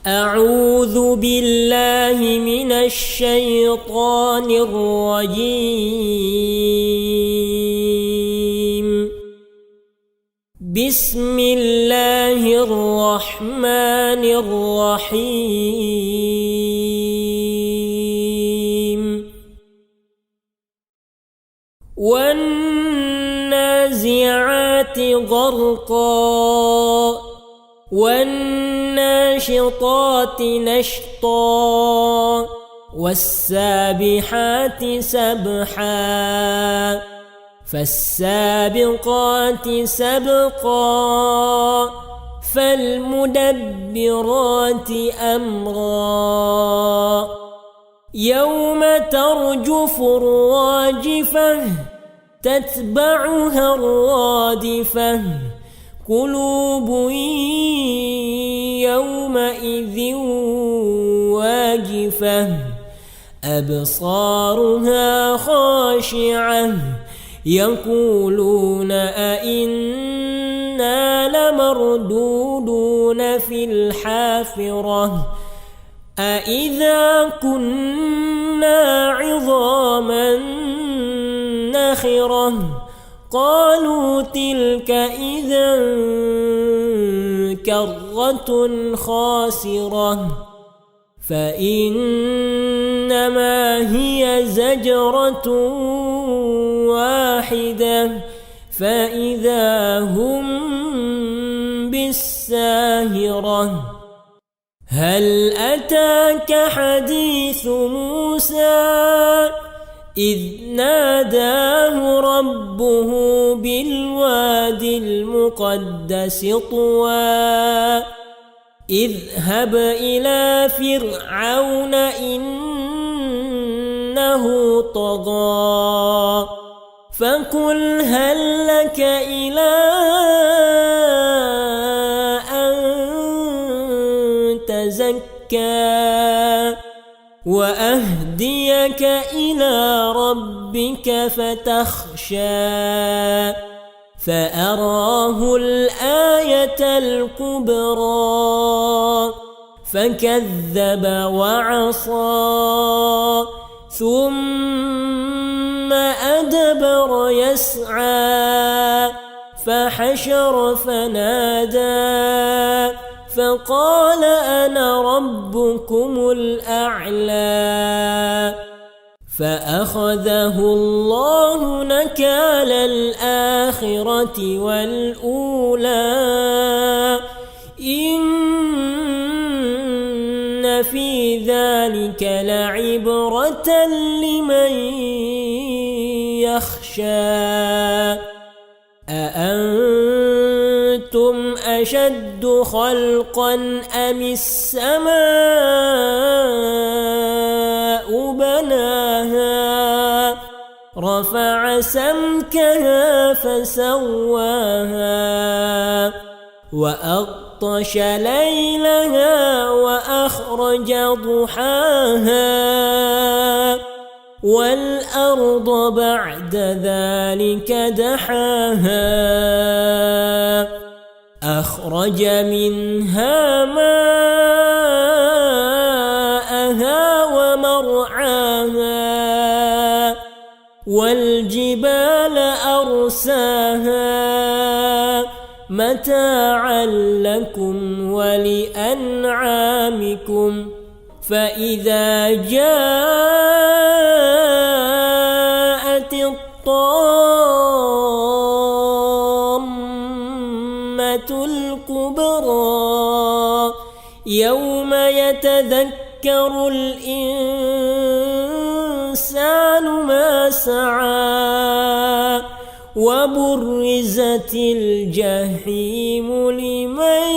أعوذ بالله من الشيطان الرجيم. بسم الله الرحمن الرحيم. والنازعات غرقا والناشطات نشطا والسابحات سبحا فالسابقات سبقا فالمدبرات أمرا يوم ترجف الراجفة تتبعها الرادفة قلوب يومئذ واجفة أبصارها خاشعة يقولون أئنا لمردودون في الحافرة أئذا كنا عظاما نخرة قالوا تلك إذا كرة خاسرة فإنما هي زجرة واحدة فإذا هم بالساهرة هل أتاك حديث موسى إذ ناداه ربه بالوادي المقدس طوى اذهب إلى فرعون إنه طغى فقل هل لك إلى أن تزكى وأهديك إلى ربك فتخشى فأراه الآية الكبرى فكذب وعصى ثم أدبر يسعى فحشر فنادى فقال أنا ربكم الأعلى فأخذه الله نكال الآخرة والأولى إن في ذلك لعبرة لمن يخشى أأنتم أشد خلقا أم السماء بناها رفع سمكها فسواها وأغطش ليلها وأخرج ضحاها والأرض بعد ذلك دحاها أخرج منها ماءها ومرعاها والجبال أرساها متاعا لكم ولأنعامكم فإذا جاءت الطامة الكبرى يوم يتذكر الإنسان ما سعى وبرزت الجحيم لمن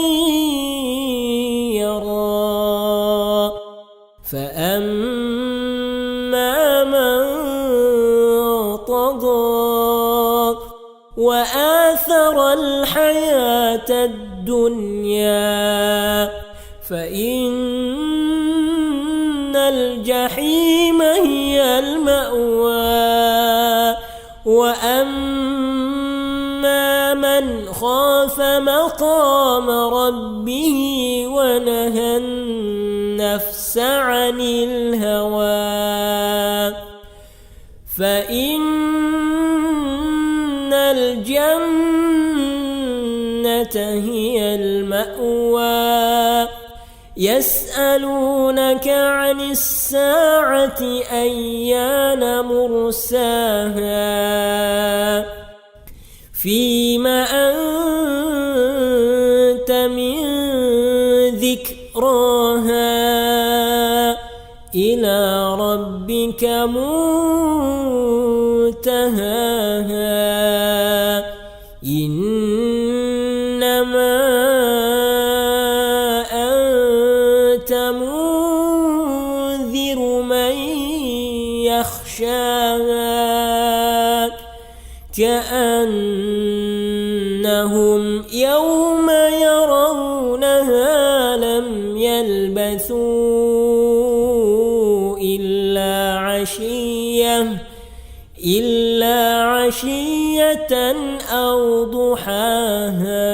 يرى فأما من طغى وآثر الحياة الدنيا فإن الجحيم هي المأوى وأما من خاف مقام ربه ونهى النفس عن الهوى فإن الجنة هي المأوى يسألونك عن الساعة أيان مرساها فيم أنت من ذكراها إلى ربك منتهاها إنما أنت منذر من يخشاها كأنهم يوم يرونها لم يلبثوا إلا عشية أو ضحاها.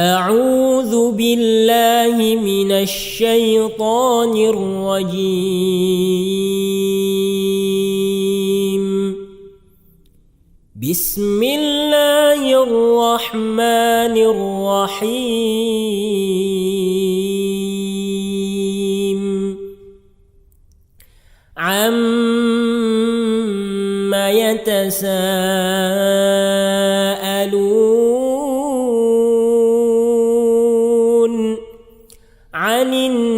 أعوذ بالله من الشيطان الرجيم. بسم الله الرحمن الرحيم. عما يتساءلون عن النبأ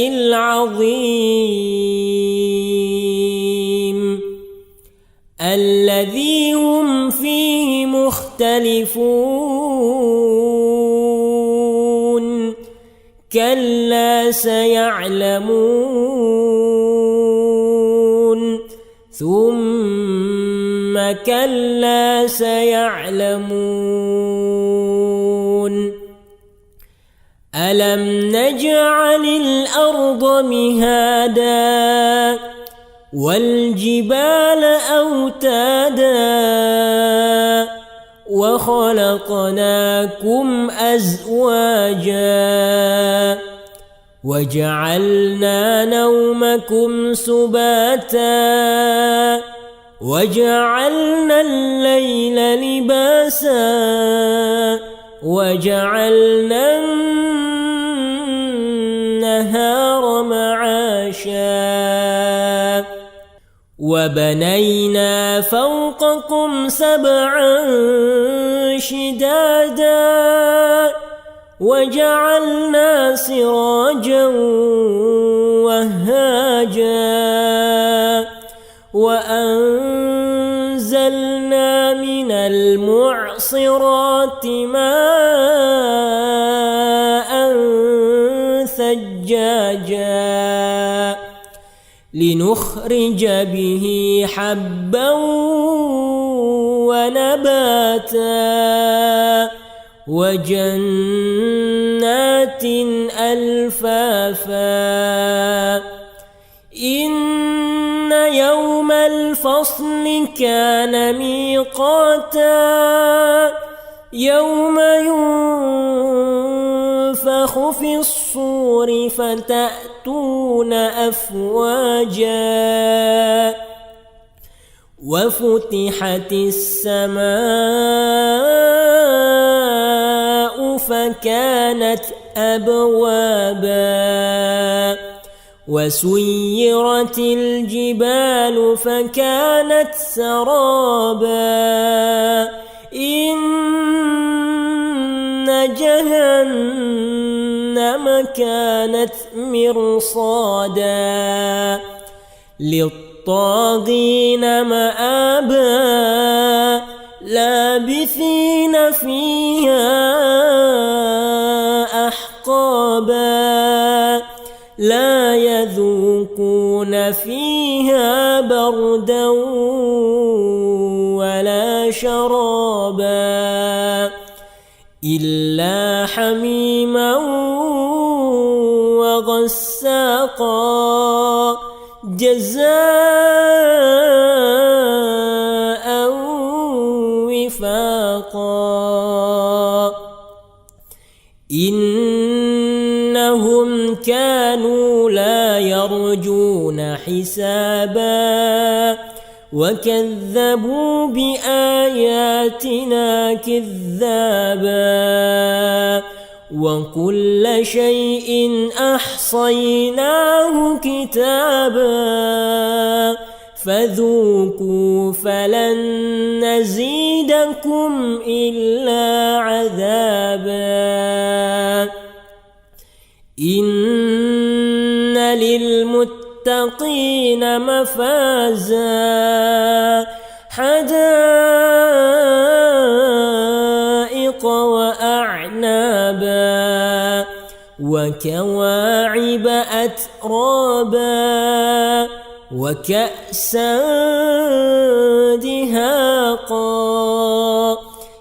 العظيم الذي هم فيه مختلفون كلا سيعلمون ثم كلا سيعلمون ألم نجعل الأرض مهادا والجبال أوتادا وخلقناكم أزواجا وجعلنا نومكم سباتا وجعلنا الليل لباسا وجعلنا النهار معاشا وبنينا فوقكم سبعا شدادا وجعلنا سراجا وهاجا وأنزلنا من المعصرات ماء ثجاجا لنخرج به حبا ونباتا وجنات ألفافا إن يوم الفصل كان ميقاتا يوم ينفخ في الصور فتأتون أفواجا وفتحت السماء فكانت أبوابا وسيرت الجبال فكانت سرابا إن جهنم كانت مرصادا للطاغين مآبا لابثين فيها أحقابا لا يذوقون فيها بردا ولا شرابا إلا حميما وغساقا جزاء وفاقا إنهم كانوا لا يرجون حسابا وكذبوا بآياتنا كذابا وكل شيء أحصيناه كتابا فذوقوا فلن نزيدكم إلا عذابا إن للمتقين مفازا حدائق وأعنابا وكواعب أترابا وكأسا دهاقا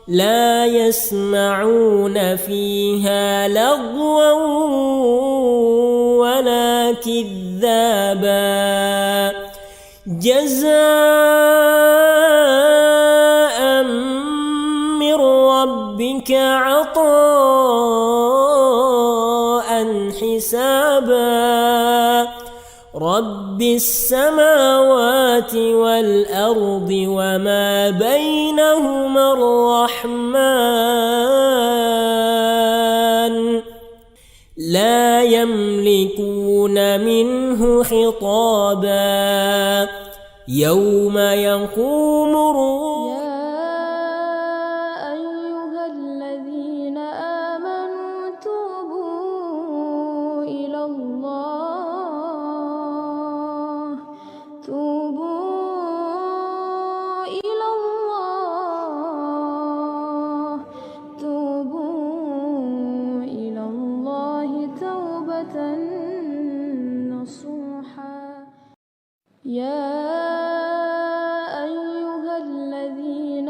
لا يسمعون فيها لغوا ولا كذابا جزاء من ربك عطاء حسابا رب السماوات والأرض وما بينهما الرحمن لا يملكون منه خطابا يوم يقوم الروح أيها الذين آمنوا توبوا إلى الله توبوا إلى الله توبوا إلى الله توبة نصوحا يا أيها الذين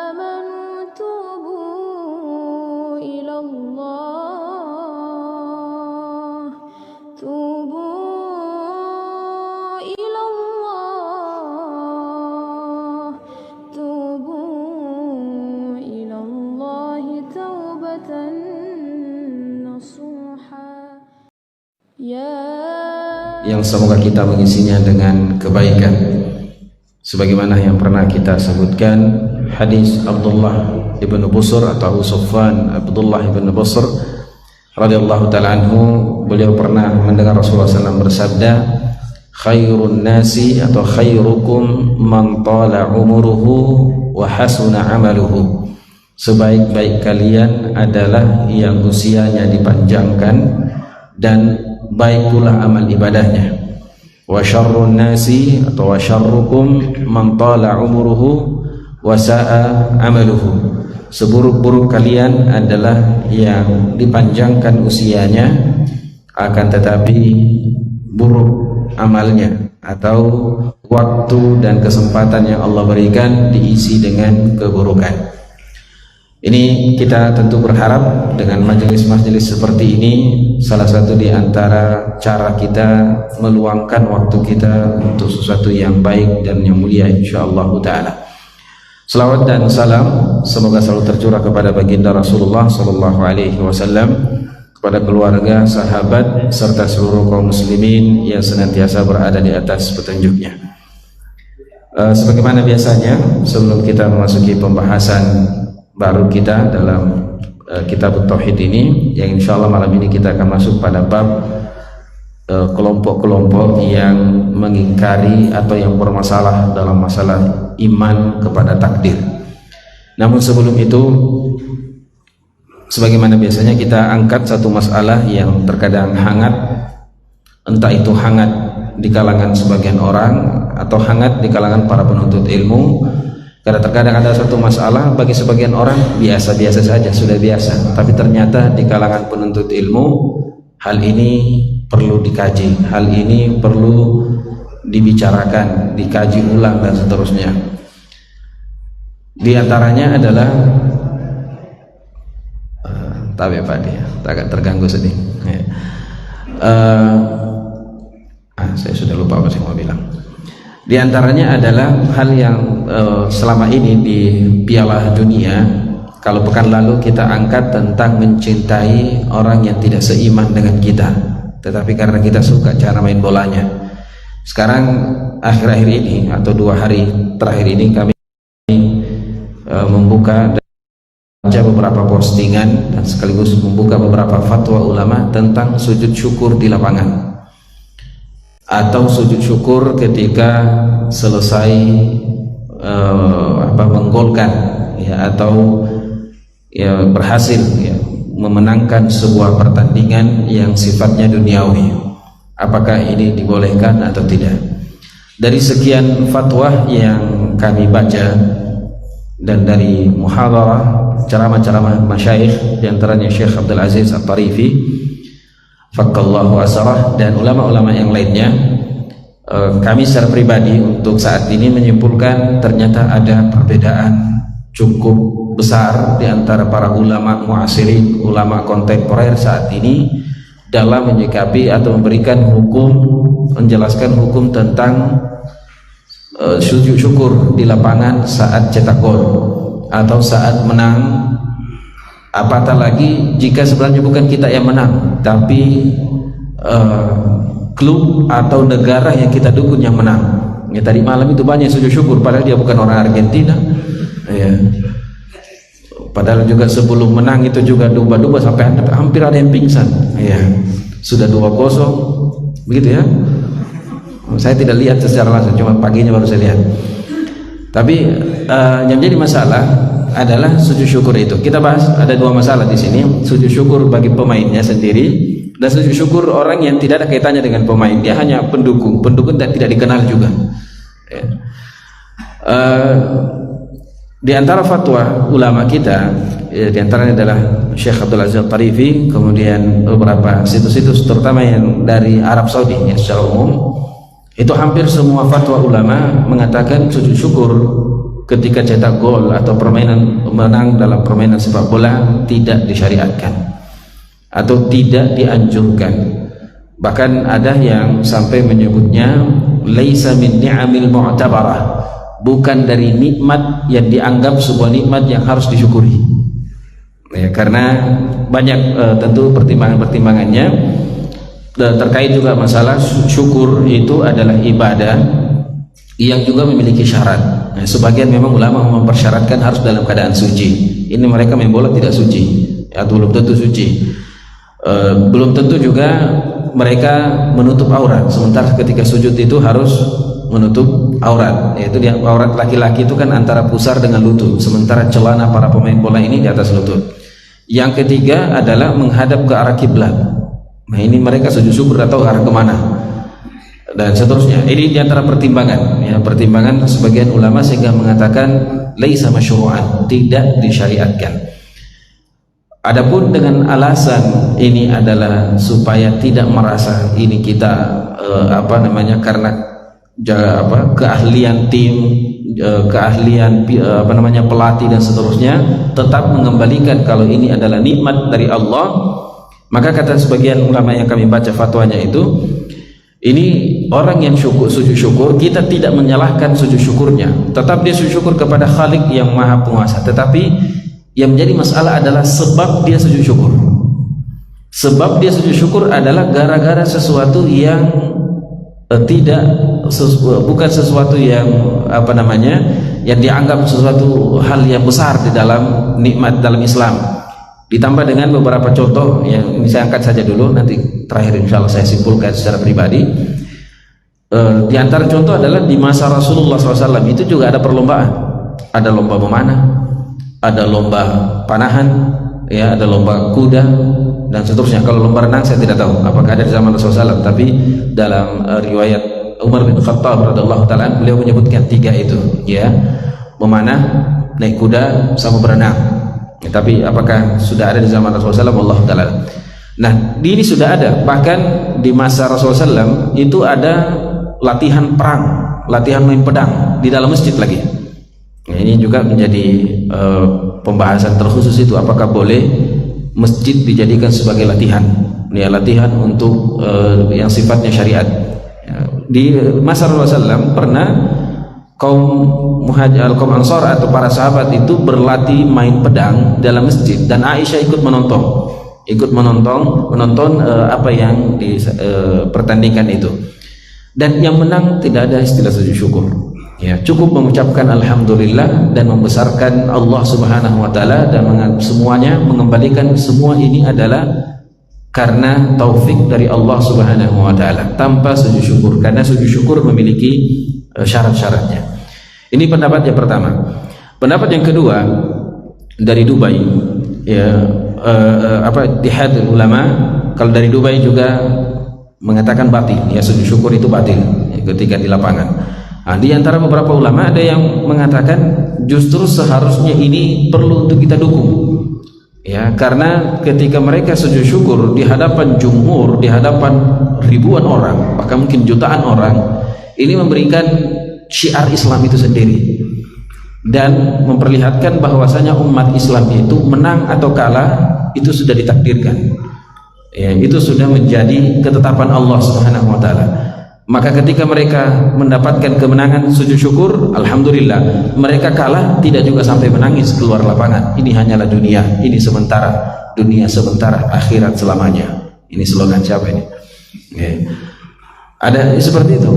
آمنوا توبوا إلى الله توبوا إلى الله توبوا إلى الله توبة نصوحا yang semoga kita mengisinya dengan kebaikan sebagaimana yang pernah kita sebutkan hadis Abdullah ibn Busr atau Sufwan Abdullah ibn Busr radhiyallahu ta'ala anhu. Beliau pernah mendengar Rasulullah SAW bersabda, khairun nasi atau khairukum man tala umuruhu wa hasuna amaluhu, sebaik-baik kalian adalah yang usianya dipanjangkan dan baik pula amal ibadahnya. Wa syarrun nasi atau wa syarrukum man tala umuruhu wa sa'a amaluhu, seburuk-buruk kalian adalah yang dipanjangkan usianya akan tetapi buruk amalnya, atau waktu dan kesempatan yang Allah berikan diisi dengan keburukan. Ini kita tentu berharap dengan majelis-majelis seperti ini, salah satu di antara cara kita meluangkan waktu kita untuk sesuatu yang baik dan yang mulia insyaallah ta'ala. Salawat dan salam semoga selalu tercurah kepada baginda Rasulullah sallallahu alaihi wasallam, kepada keluarga, sahabat, serta seluruh kaum muslimin yang senantiasa berada di atas petunjuknya. Sebagaimana biasanya, sebelum kita memasuki pembahasan baru kita dalam Kitab At-Tauhid ini, yang insya Allah malam ini kita akan masuk pada bab kelompok-kelompok yang mengingkari atau yang bermasalah dalam masalah iman kepada takdir. Namun sebelum itu, sebagaimana biasanya kita angkat satu masalah yang terkadang hangat, entah itu hangat di kalangan sebagian orang atau hangat di kalangan para penuntut ilmu. Karena terkadang ada satu masalah bagi sebagian orang biasa-biasa saja, sudah biasa, tapi ternyata di kalangan penuntut ilmu hal ini perlu dikaji, hal ini perlu dibicarakan, dikaji ulang dan seterusnya. Di antaranya adalah tabe Pak dia agak terganggu sedih. Saya sudah lupa apa saya mau bilang. Di antaranya adalah hal yang selama ini di Piala Dunia, kalau pekan lalu kita angkat tentang mencintai orang yang tidak seiman dengan kita, tetapi karena kita suka cara main bolanya. Sekarang akhir-akhir ini atau 2 hari terakhir ini kami membuka dan baca beberapa postingan dan sekaligus membuka beberapa fatwa ulama tentang sujud syukur di lapangan atau sujud syukur ketika selesai menggolkan ya, atau ya, berhasil ya, memenangkan sebuah pertandingan yang sifatnya duniawi. Apakah ini dibolehkan atau tidak? Dari sekian fatwa yang kami baca dan dari muhadarah ceramah-ceramah masyayikh, diantaranya Syekh Abdul Aziz At-Tarifi fakallahu asarah, dan ulama-ulama yang lainnya, kami secara pribadi untuk saat ini menyimpulkan ternyata ada perbedaan cukup besar di antara para ulama muasirin, ulama kontemporer saat ini dalam menyikapi atau memberikan hukum, menjelaskan hukum tentang sujud syukur di lapangan saat cetak gol atau saat menang, apatah lagi jika sebenarnya bukan kita yang menang tapi klub atau negara yang kita dukung yang menang. Ya, tadi malam itu banyak sujud syukur padahal dia bukan orang Argentina ya. Padahal juga sebelum menang itu juga duba-duba sampai hampir ada yang pingsan ya. Sudah 2-0 begitu ya. Saya tidak lihat secara langsung, cuma paginya baru saya lihat. Tapi yang jadi masalah adalah sujud syukur itu. Kita bahas ada 2 masalah di sini. Sujud syukur bagi pemainnya sendiri dan sujud syukur orang yang tidak ada kaitannya dengan pemain. Dia hanya pendukung. Pendukung tidak dikenal juga. Ya. Di antara fatwa ulama kita, ya, di antaranya adalah Syekh Abdul Aziz At-Tarifi, kemudian beberapa situs-situs terutama yang dari Arab Saudi ya, secara umum itu hampir semua fatwa ulama mengatakan sujud syukur ketika cetak gol atau permainan menang dalam permainan sepak bola tidak disyariatkan atau tidak dianjurkan. Bahkan ada yang sampai menyebutnya laisa min ni'amil mu'tabarah, bukan dari nikmat yang dianggap sebuah nikmat yang harus disyukuri ya, karena banyak tentu pertimbangan-pertimbangannya. Terkait juga masalah syukur itu adalah ibadah yang juga memiliki syarat. Nah, sebagian memang ulama mempersyaratkan harus dalam keadaan suci. Ini mereka main bola tidak suci atau belum tentu suci. Belum tentu juga mereka menutup aurat. Sementara ketika sujud itu harus menutup aurat. Yaitu aurat laki-laki itu kan antara pusar dengan lutut. Sementara celana para pemain bola ini di atas lutut. Yang ketiga adalah menghadap ke arah kiblat. Nah, ini mereka sujud syukur atau arah kemana dan seterusnya. Ini diantara pertimbangan ya, pertimbangan sebagian ulama sehingga mengatakan laisa masyru'an, tidak disyariatkan. Adapun dengan alasan ini adalah supaya tidak merasa ini kita karena keahlian tim, keahlian pelatih dan seterusnya, tetap mengembalikan kalau ini adalah nikmat dari Allah. Maka kata sebagian ulama yang kami baca fatwanya itu, ini orang yang sujud syukur, kita tidak menyalahkan sujud syukurnya, tetap dia sujud syukur kepada Khalik yang Maha Penguasa. Tetapi yang menjadi masalah adalah sebab dia sujud syukur. Sebab dia sujud syukur adalah gara-gara sesuatu yang bukan sesuatu yang yang dianggap sesuatu hal yang besar di dalam nikmat dalam Islam. Ditambah dengan beberapa contoh yang ini saya angkat saja dulu, nanti terakhir insya Allah saya simpulkan secara pribadi. Di antara contoh adalah di masa Rasulullah SAW itu juga ada perlombaan, ada lomba memanah, ada lomba panahan, ya, ada lomba kuda dan seterusnya. Kalau lomba renang saya tidak tahu apakah ada di zaman Rasulullah SAW, tapi dalam riwayat Umar bin Khattab radhiyallahu taala beliau menyebutkan 3 itu, ya, memanah, naik kuda, sama berenang. Ya, tapi apakah sudah ada di zaman Rasulullah SAW? Wallahu ta'ala. Nah, ini sudah ada. Bahkan di masa Rasulullah SAW itu ada latihan perang, latihan main pedang di dalam masjid lagi. Nah, ini juga menjadi pembahasan terkhusus itu, apakah boleh masjid dijadikan sebagai latihan, ya, latihan untuk yang sifatnya syariat. Ya, di masa Rasulullah SAW pernah kaum Ansar atau para sahabat itu berlatih main pedang dalam masjid, dan Aisyah ikut menonton apa yang dipertandingkan itu, dan yang menang tidak ada istilah sujud syukur, ya, cukup mengucapkan alhamdulillah dan membesarkan Allah Subhanahu wa taala, dan semuanya mengembalikan semua ini adalah karena taufik dari Allah Subhanahu wa taala, tanpa sujud syukur, karena sujud syukur memiliki syarat-syaratnya. Ini pendapat yang pertama. Pendapat yang kedua dari Dubai, ya, Ittihad ulama, kalau dari Dubai juga mengatakan batil, ya, sujud syukur itu batil, ya, ketika di lapangan. Nah, di antara beberapa ulama ada yang mengatakan justru seharusnya ini perlu untuk kita dukung, ya, karena ketika mereka sujud syukur di hadapan jumhur, di hadapan ribuan orang, bahkan mungkin jutaan orang, ini memberikan syiar Islam itu sendiri dan memperlihatkan bahwasanya umat Islam itu menang atau kalah itu sudah ditakdirkan, ya, itu sudah menjadi ketetapan Allah Subhanahu wa taala. Maka ketika mereka mendapatkan kemenangan sujud syukur, alhamdulillah. Mereka kalah tidak juga sampai menangis keluar lapangan. Ini hanyalah dunia, ini sementara, dunia sementara, akhirat selamanya. Ini slogan siapa ini? Ya. Ada seperti itu.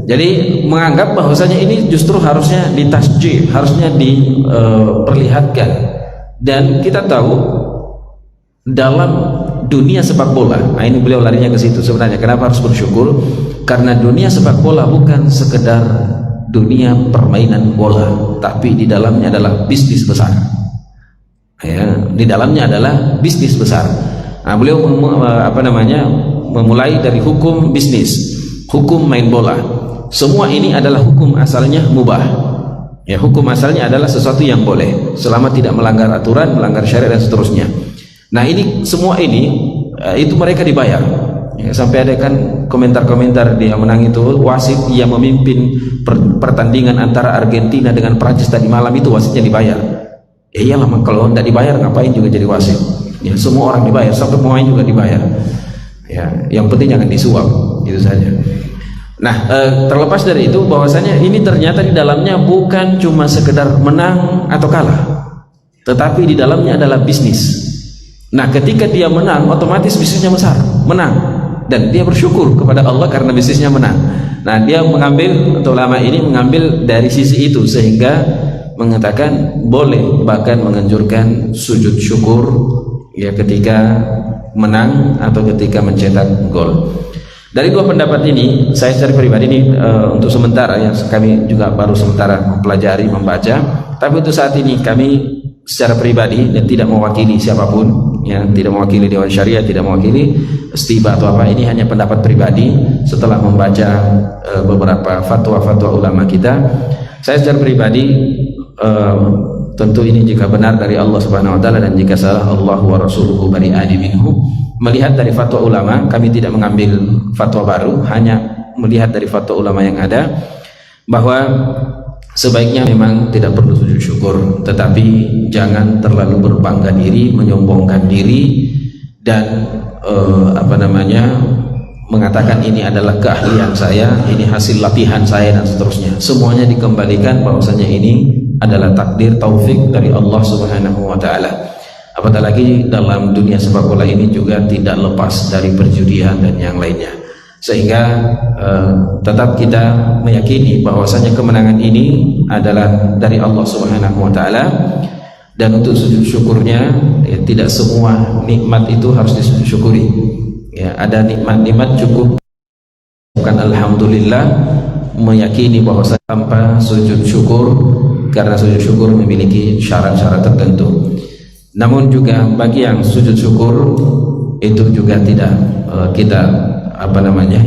Jadi menganggap bahwasanya ini justru harusnya ditasjih, harusnya diperlihatkan. Dan kita tahu dalam dunia sepak bola, nah ini beliau larinya ke situ sebenarnya. Kenapa harus bersyukur? Karena dunia sepak bola bukan sekedar dunia permainan bola, tapi di dalamnya adalah bisnis besar. Ya, di dalamnya adalah bisnis besar. Nah, beliau memulai dari hukum bisnis, hukum main bola. Semua ini adalah hukum asalnya mubah. Ya, hukum asalnya adalah sesuatu yang boleh selama tidak melanggar aturan, melanggar syariat dan seterusnya. Nah, ini semua ini itu mereka dibayar. Ya, sampai ada kan komentar-komentar dia menang itu wasit yang memimpin pertandingan antara Argentina dengan Prancis tadi malam itu wasitnya dibayar. Ya iyalah, kalau tidak dibayar ngapain juga jadi wasit? Ya, semua orang dibayar, sampai pemain juga dibayar. Ya, yang penting jangan disuap, itu saja. Nah, terlepas dari itu bahwasanya ini ternyata di dalamnya bukan cuma sekedar menang atau kalah, tetapi di dalamnya adalah bisnis. Nah, ketika dia menang, otomatis bisnisnya besar, menang, dan dia bersyukur kepada Allah karena bisnisnya menang. Nah, dia mengambil, atau ulama ini mengambil dari sisi itu, sehingga mengatakan boleh, bahkan menganjurkan sujud syukur, ya, ketika menang atau ketika mencetak gol. Dari dua pendapat ini, saya secara pribadi ini untuk sementara, ya, kami juga baru sementara mempelajari, membaca, tapi untuk saat ini kami secara pribadi dan tidak mewakili siapapun, ya, tidak mewakili Dewan Syariah, tidak mewakili istiba atau apa, ini hanya pendapat pribadi setelah membaca beberapa fatwa-fatwa ulama kita. Saya secara pribadi tentu ini jika benar dari Allah Subhanahu wa taala, dan jika salah Allah wa rasuluhu bari'ani minhu. Melihat dari fatwa ulama, kami tidak mengambil fatwa baru, hanya melihat dari fatwa ulama yang ada, bahwa sebaiknya memang tidak perlu sujud syukur, tetapi jangan terlalu berbangga diri, menyombongkan diri, dan mengatakan ini adalah keahlian saya, ini hasil latihan saya, dan seterusnya. Semuanya dikembalikan bahwasanya ini adalah takdir, taufik dari Allah Subhanahu wa taala. Apatah lagi dalam dunia sepak bola ini juga tidak lepas dari perjudian dan yang lainnya. Sehingga tetap kita meyakini bahwasanya kemenangan ini adalah dari Allah Subhanahu wa taala, dan untuk sujud syukurnya, ya, tidak semua nikmat itu harus disyukuri. Ya, ada nikmat-nikmat cukup bukan alhamdulillah, meyakini bahwasanya tanpa sujud syukur, karena sujud syukur memiliki syarat-syarat tertentu. Namun juga bagi yang sujud syukur itu juga tidak kita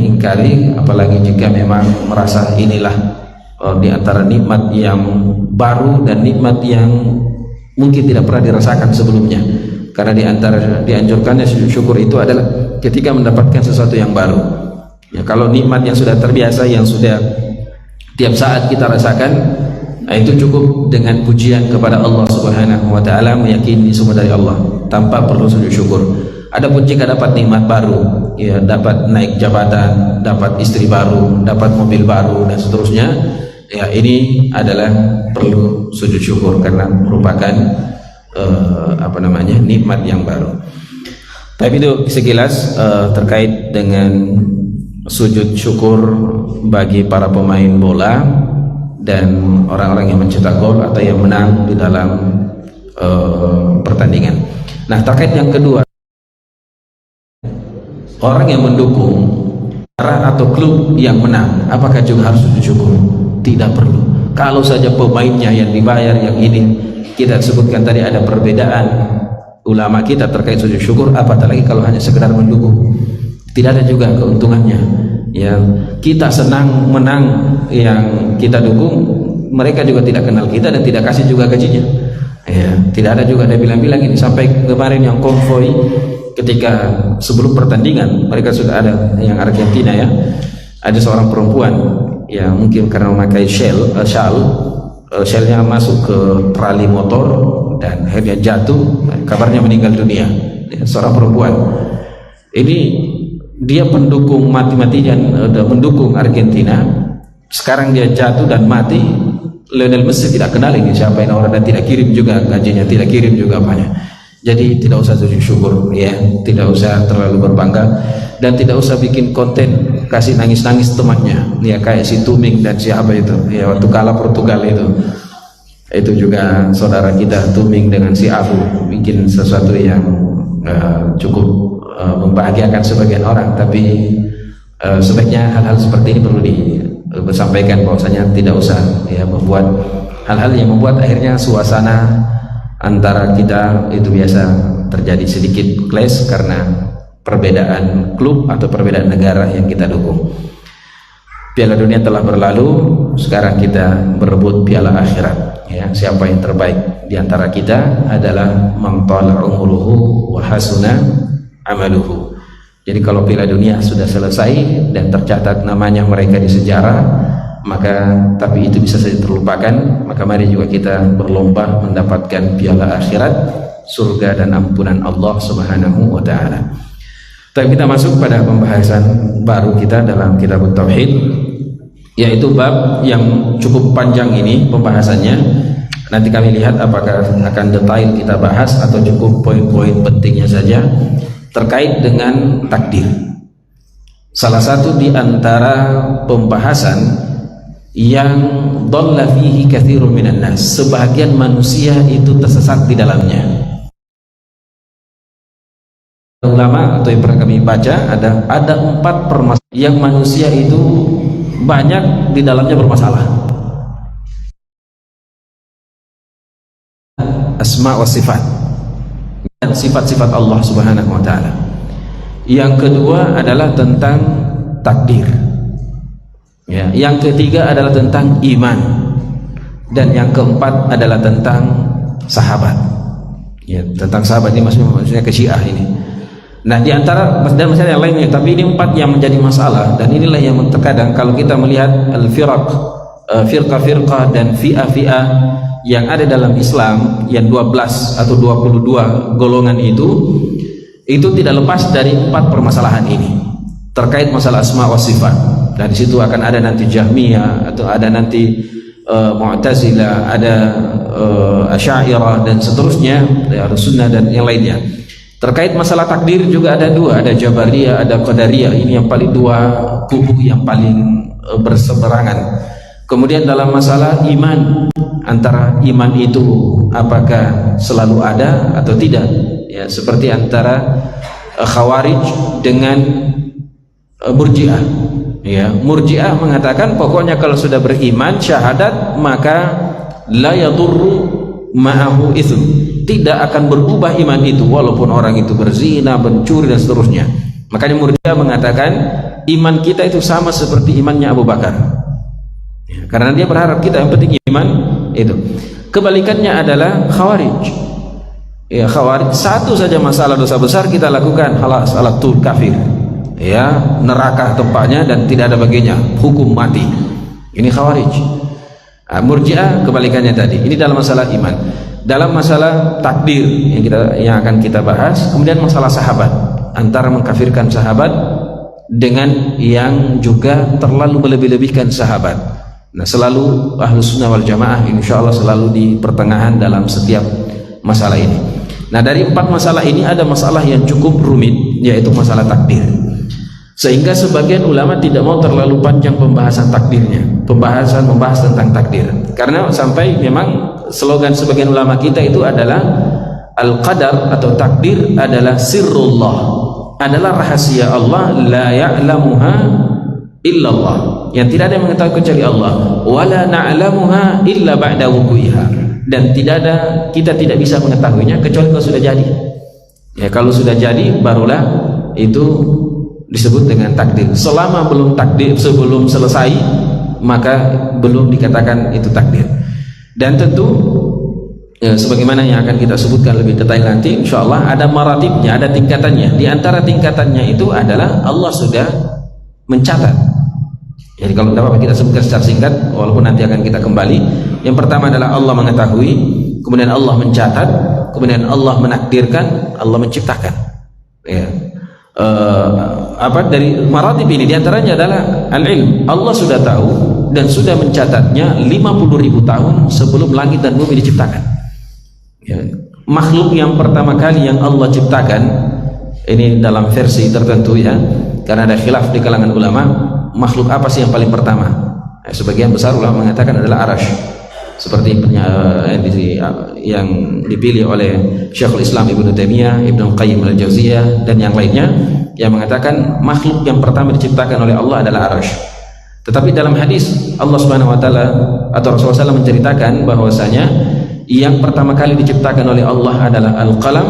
ingkari, apalagi jika memang merasa inilah di antara nikmat yang baru dan nikmat yang mungkin tidak pernah dirasakan sebelumnya. Karena di antara dianjurkannya sujud syukur itu adalah ketika mendapatkan sesuatu yang baru. Ya, kalau nikmat yang sudah terbiasa, yang sudah tiap saat kita rasakan, Nah, itu cukup dengan pujian kepada Allah Subhanahu wa taala, meyakini semua dari Allah tanpa perlu sujud syukur. Adapun jika dapat nikmat baru, ya, dapat naik jabatan, dapat istri baru, dapat mobil baru dan seterusnya, ya, ini adalah perlu sujud syukur karena merupakan nikmat yang baru. Tapi itu sekilas terkait dengan sujud syukur bagi para pemain bola dan orang-orang yang mencetak gol atau yang menang di dalam pertandingan. Nah, terkait yang kedua, orang yang mendukung atau klub yang menang, apakah juga harus sujud syukur? Tidak perlu. Kalau saja pemainnya yang dibayar, yang ini, kita sebutkan tadi ada perbedaan ulama kita terkait sujud syukur, apatah lagi kalau hanya sekedar mendukung. Tidak ada juga keuntungannya. Ya, kita senang menang yang kita dukung, mereka juga tidak kenal kita dan tidak kasih juga gajinya. Ya, tidak ada juga, ada bilang-bilang ini sampai kemarin yang konvoi ketika sebelum pertandingan, mereka sudah ada yang Argentina, ya, ada seorang perempuan yang mungkin karena memakai shellnya masuk ke trali motor dan akhirnya jatuh, kabarnya meninggal dunia, ya, seorang perempuan ini. Dia pendukung mati-matian mendukung Argentina, sekarang dia jatuh dan mati. Lionel Messi tidak kenal ini siapa ini orang dan tidak kirim juga gajinya, tidak kirim juga apanya. Jadi tidak usah sujud syukur, ya, tidak usah terlalu berbangga dan tidak usah bikin konten kasih nangis-nangis temannya, ya, kayak si Tuming dan siapa itu, ya, waktu kalah Portugal itu juga saudara kita Tuming dengan si Abu bikin sesuatu yang cukup membahagiakan sebagian orang, tapi sebaiknya hal-hal seperti ini perlu disampaikan bahwasanya tidak usah, ya, membuat hal-hal yang membuat akhirnya suasana antara kita itu biasa terjadi sedikit clash karena perbedaan klub atau perbedaan negara yang kita dukung. Piala dunia telah berlalu, sekarang kita berebut piala akhirat, ya. Siapa yang terbaik di antara kita adalah man tala umruhu wa hasuna amaluhu. Jadi kalau piala dunia sudah selesai dan tercatat namanya mereka di sejarah, maka tapi itu bisa saja terlupakan, maka mari juga kita berlomba mendapatkan piala akhirat, surga dan ampunan Allah Subhanahu wa taala. Tapi kita masuk pada pembahasan baru kita dalam Kitab At-Tauhid, yaitu bab yang cukup panjang ini pembahasannya. Nanti kami lihat apakah akan detail kita bahas atau cukup poin-poin pentingnya saja terkait dengan takdir. Salah satu di antara pembahasan yang dhalla fihi katsirun minan nas, sebagian manusia itu tersesat di dalamnya. Ulama atau yang pernah kami baca ada 4 permasalahan yang manusia itu banyak di dalamnya bermasalah. Asma wa sifat dan sifat-sifat Allah Subhanahu wa taala. Yang kedua adalah tentang takdir. Ya, yang ketiga adalah tentang iman. Dan yang keempat adalah tentang sahabat. Ya, tentang sahabat ini maksudnya ke Syiah ini. Nah, di antara dan masalah yang lainnya, tapi ini 4 yang menjadi masalah, dan inilah yang terkadang kalau kita melihat al-firaq, firqah-firqah dan fi'ah-fi'ah yang ada dalam Islam yang 12 atau 22 golongan itu tidak lepas dari 4 permasalahan ini terkait masalah asma wa sifat. Dan di situ akan ada nanti Jahmiyah atau ada nanti Mu'tazilah, ada Asy'ariyah dan seterusnya, ada Sunnah dan yang lainnya. Terkait masalah takdir juga ada 2, ada Jabariyah, ada Qadariyah. Ini yang paling 2 kubu yang paling berseberangan. Kemudian dalam masalah iman, antara iman itu apakah selalu ada atau tidak, ya, seperti antara Khawarij dengan Murji'ah, ya. Murji'ah mengatakan pokoknya kalau sudah beriman syahadat maka la yadurru ma'ahu itsm, tidak akan berubah iman itu walaupun orang itu berzina, mencuri dan seterusnya. Makanya Murji'ah mengatakan iman kita itu sama seperti imannya Abu Bakar, ya, karena dia berharap kita yang penting iman itu. Kebalikannya adalah Khawarij, ya. Khawarij satu saja masalah dosa besar kita lakukan, halas alatul kafir, ya, neraka tempatnya dan tidak ada baginya, hukum mati. Ini Khawarij. Murji'ah kebalikannya tadi. Ini dalam masalah iman. Dalam masalah takdir yang akan kita bahas, kemudian masalah sahabat, antara mengkafirkan sahabat dengan yang juga terlalu melebih-lebihkan sahabat. Nah, selalu Ahlus Sunnah wal Jamaah insyaallah selalu di pertengahan dalam setiap masalah ini. Nah, dari 4 masalah ini ada masalah yang cukup rumit, yaitu masalah takdir. Sehingga sebagian ulama tidak mau terlalu panjang pembahasan takdirnya, membahas tentang takdir. Karena sampai memang slogan sebagian ulama kita itu adalah al-qadar atau takdir adalah sirrullah, adalah rahasia Allah, la ya'lamuha illallah, yang tidak ada yang mengetahui kecuali Allah, wala na'lamuha illa ba'da wuqu'iha, dan kita tidak bisa mengetahuinya kecuali kalau sudah jadi. Ya, kalau sudah jadi barulah itu disebut dengan takdir. Selama belum takdir, sebelum selesai, maka belum dikatakan itu takdir. Dan tentu sebagaimana yang akan kita sebutkan lebih detail nanti insyaallah, ada maratibnya, ada tingkatannya. Di antara tingkatannya itu adalah Allah sudah mencatat. Jadi kalau tidak apa-apa kita sebutkan secara singkat, walaupun nanti akan kita kembali. Yang pertama adalah Allah mengetahui, kemudian Allah mencatat, kemudian Allah menakdirkan, Allah menciptakan. Ya. Dari maratib ini diantaranya adalah al-ilm. Allah sudah tahu dan sudah mencatatnya 50.000 tahun sebelum langit dan bumi diciptakan. Ya. Makhluk yang pertama kali yang Allah ciptakan, ini dalam versi tertentu ya, karena ada khilaf di kalangan ulama, makhluk apa sih yang paling pertama? Sebagian besar ulama mengatakan adalah arash, seperti yang dipilih oleh Syekhul Islam Ibnu Taimiyah, Ibnu Qayyim al-Jauziyah dan yang lainnya, yang mengatakan makhluk yang pertama diciptakan oleh Allah adalah arash. Tetapi dalam hadis Allah Subhanahu wa taala atau Rasulullah SAW menceritakan bahwasanya yang pertama kali diciptakan oleh Allah adalah al-qalam,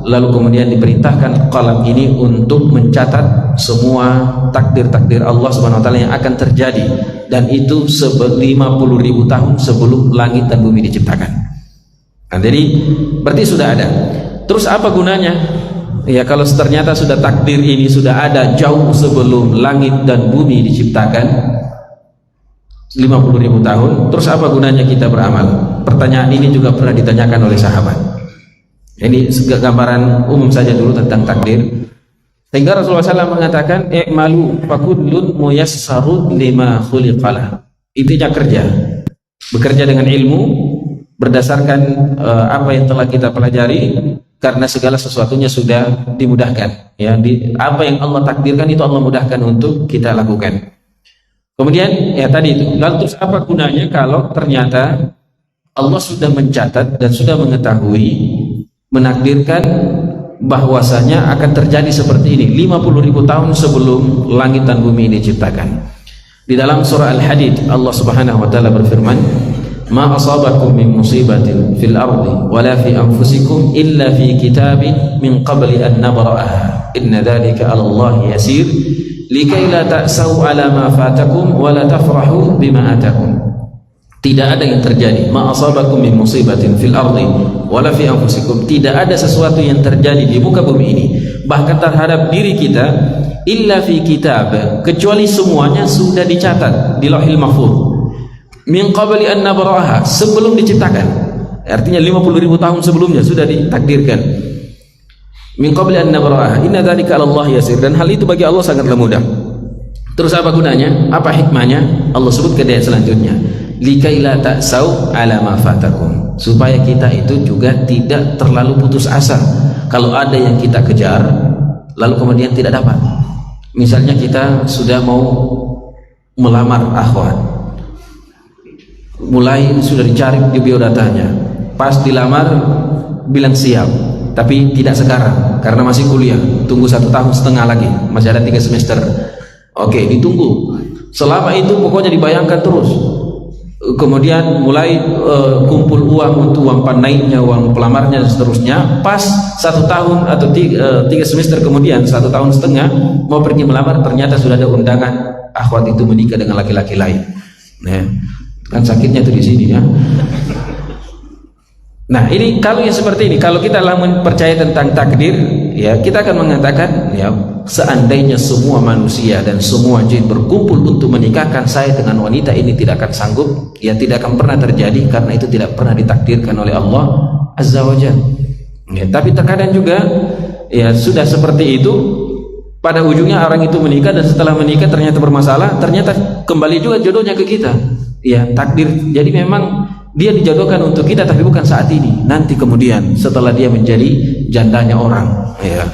lalu kemudian diperintahkan qalam ini untuk mencatat semua takdir-takdir Allah Subhanahu wa taala yang akan terjadi, dan itu 50.000 tahun sebelum langit dan bumi diciptakan. Nah, jadi berarti sudah ada. Terus apa gunanya? Ya, kalau ternyata sudah takdir ini sudah ada jauh sebelum langit dan bumi diciptakan 50.000 tahun, terus apa gunanya kita beramal? Pertanyaan ini juga pernah ditanyakan oleh sahabat. Ini gambaran umum saja dulu tentang takdir. Sehingga Rasulullah SAW mengatakan, i'malu fakullun muyassarun lima khuliqalah. Intinya kerja, bekerja dengan ilmu berdasarkan apa yang telah kita pelajari, karena segala sesuatunya sudah dimudahkan. Ya, apa yang Allah takdirkan itu Allah mudahkan untuk kita lakukan. Kemudian ya tadi itu, lalu terus apa gunanya kalau ternyata Allah sudah mencatat dan sudah mengetahui, menakdirkan bahwasanya akan terjadi seperti ini 50.000 tahun sebelum langit dan bumi ini diciptakan. Di dalam surah Al-Hadid Allah Subhanahu wa taala berfirman, "Ma asabakum min musibatin fil ardi wala fi anfusikum illa fi kitabin min qabli an nabra'aha inna dzalika 'ala Allah yasir likai la ta'sau 'ala ma fatakum wa la tafrahu bima atakum." Tidak ada yang terjadi, ma asabakum min musibatin fil ardi wala fi anfusikum, tidak ada sesuatu yang terjadi di muka bumi ini, bahkan terhadap diri kita, illa fi kitab, kecuali semuanya sudah dicatat di Lauhil Mahfuz, min qabli an nabra'aha, sebelum diciptakan. Artinya 50.000 tahun sebelumnya sudah ditakdirkan. Min qabli an nabra'aha inna dzalika 'ala Allah yasir, dan hal itu bagi Allah sangatlah mudah. Terus apa gunanya? Apa hikmahnya? Allah sebut ke ayat selanjutnya, likai la ta'sau 'ala ma fatakum, supaya kita itu juga tidak terlalu putus asa kalau ada yang kita kejar lalu kemudian tidak dapat. Misalnya kita sudah mau melamar akhwat, mulai sudah dicari di biodatanya, pas dilamar bilang siap, tapi tidak sekarang karena masih kuliah, tunggu 1,5 tahun lagi, masih ada 3 semester. Oke, ditunggu. Selama itu pokoknya dibayangkan terus. Kemudian mulai kumpul uang untuk uang naiknya, uang pelamarnya dan seterusnya. Pas 1 tahun atau 3 semester kemudian, 1,5 tahun mau pergi melamar, ternyata sudah ada undangan akhwat itu menikah dengan laki-laki lain. Nah, kan sakitnya tuh di sini ya. Nah, ini kalau yang seperti ini, kalau kita percaya tentang takdir, ya kita akan mengatakan, ya seandainya semua manusia dan semua jin berkumpul untuk menikahkan saya dengan wanita ini tidak akan sanggup, ya tidak akan pernah terjadi karena itu tidak pernah ditakdirkan oleh Allah Azza wa Jalla. Ya, tapi terkadang juga ya sudah seperti itu, pada ujungnya orang itu menikah dan setelah menikah ternyata bermasalah, ternyata kembali juga jodohnya ke kita. Ya takdir, jadi memang dia dijodohkan untuk kita tapi bukan saat ini, nanti kemudian setelah dia menjadi jandanya orang, ya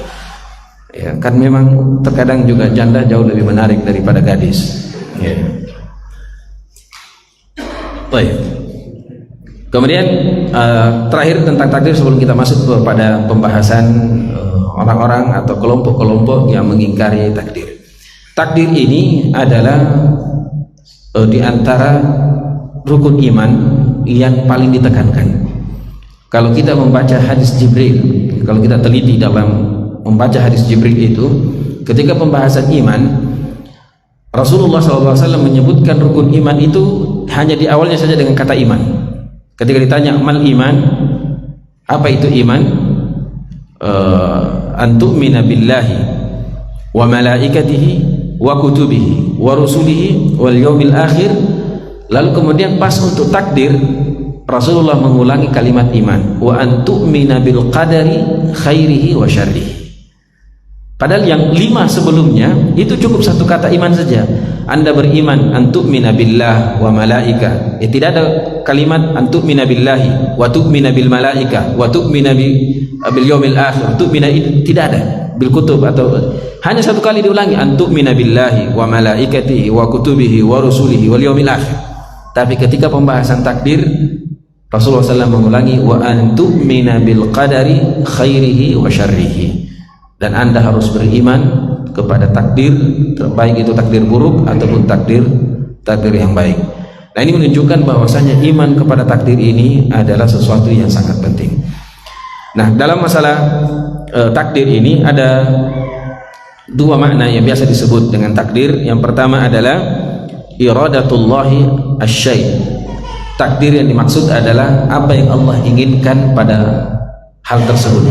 kan memang terkadang juga janda jauh lebih menarik daripada gadis, ya. Baik. Kemudian terakhir tentang takdir sebelum kita masuk kepada pembahasan orang-orang atau kelompok-kelompok yang mengingkari takdir. Takdir ini adalah di antara rukun iman yang paling ditekankan. Kalau kita membaca hadis Jibril, kalau kita teliti dalam membaca hadis Jibril itu, ketika pembahasan iman, Rasulullah SAW menyebutkan rukun iman itu hanya di awalnya saja dengan kata iman. Ketika ditanya mal iman, apa itu iman? Antu'mina billahi wa malaikatihi wa kutubihi wa rusulihi wal yaumil akhir. Lalu kemudian pas untuk takdir, Rasulullah mengulangi kalimat iman, wa antu'mina bil qadari khairihi wa syarrihi. Padahal yang 5 sebelumnya itu cukup satu kata iman saja. Anda beriman antu'mina billah wa malaika. Ya, tidak ada kalimat antu'mina billahi wa tu'mina bil malaika wa tu'mina bil yaumil akhir. Tu'mina itu tidak ada bil kutub, atau hanya satu kali diulangi antu'mina billahi wa malaikatihi wa kutubihi wa rusulihi wal yaumil akhir. Tapi ketika pembahasan takdir, Rasulullah SAW mengulangi wa antu'mina bil qadari khairihi wa syarrihi. Dan Anda harus beriman kepada takdir, terbaik itu takdir buruk ataupun takdir yang baik. Nah, ini menunjukkan bahwasanya iman kepada takdir ini adalah sesuatu yang sangat penting. Nah, dalam masalah takdir ini ada 2 makna yang biasa disebut dengan takdir. Yang pertama adalah iradatullahi asy-syai'. Takdir yang dimaksud adalah apa yang Allah inginkan pada hal tersebut.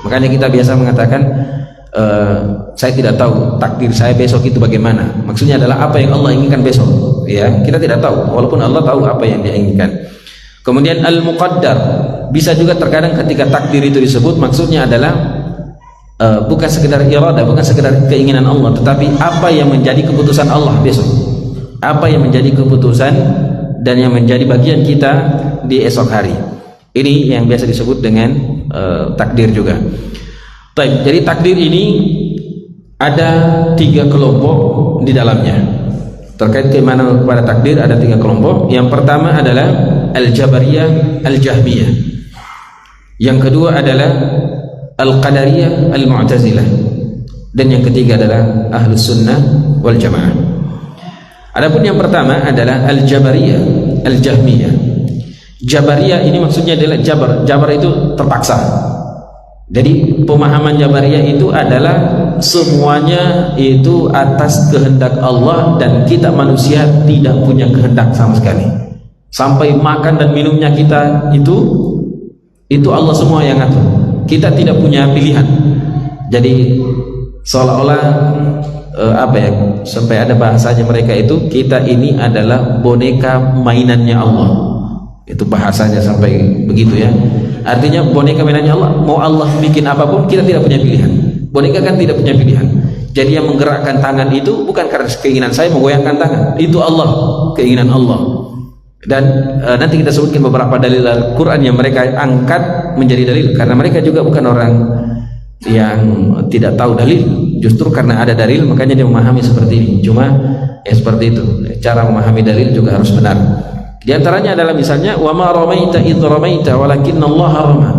Makanya kita biasa mengatakan saya tidak tahu takdir saya besok itu bagaimana. Maksudnya adalah apa yang Allah inginkan besok, ya. Kita tidak tahu, walaupun Allah tahu apa yang Dia inginkan. Kemudian al-muqaddar, bisa juga terkadang ketika takdir itu disebut maksudnya adalah bukan sekedar iradah, bukan sekedar keinginan Allah, tetapi apa yang menjadi keputusan Allah besok, apa yang menjadi keputusan dan yang menjadi bagian kita di esok hari. Ini yang biasa disebut dengan takdir juga. Baik, jadi takdir ini ada 3 kelompok di dalamnya. Terkait keimanan kepada takdir ada 3 kelompok. Yang pertama adalah al-jabariyah, al-jahmiyah. Yang kedua adalah al-qadariyah, al-mu'tazilah. Dan yang ketiga adalah ahlus sunnah wal jamaah. Adapun yang pertama adalah al-jabariyah, al-jahmiyah. Jabariyah ini maksudnya adalah jabar itu terpaksa. Jadi pemahaman jabariyah itu adalah semuanya itu atas kehendak Allah dan kita manusia tidak punya kehendak sama sekali. Sampai makan dan minumnya kita itu Allah semua yang ngatur. Kita tidak punya pilihan. Jadi seolah-olah sampai ada bahasanya mereka itu, kita ini adalah boneka mainannya Allah. Itu bahasanya sampai begitu, ya. Artinya boneka mainannya Allah, mau Allah bikin apapun kita tidak punya pilihan. Boneka kan tidak punya pilihan. Jadi yang menggerakkan tangan itu bukan karena keinginan saya menggoyangkan tangan, itu Allah, keinginan Allah. Dan nanti kita sebutkan beberapa dalil Al-Quran yang mereka angkat menjadi dalil, karena mereka juga bukan orang yang tidak tahu dalil. Justru karena ada dalil makanya dia memahami seperti ini. Cuma ya seperti itu, cara memahami dalil juga harus benar. Di antaranya adalah misalnya wa ma ramaita idh ramaita walakinnallaha rama.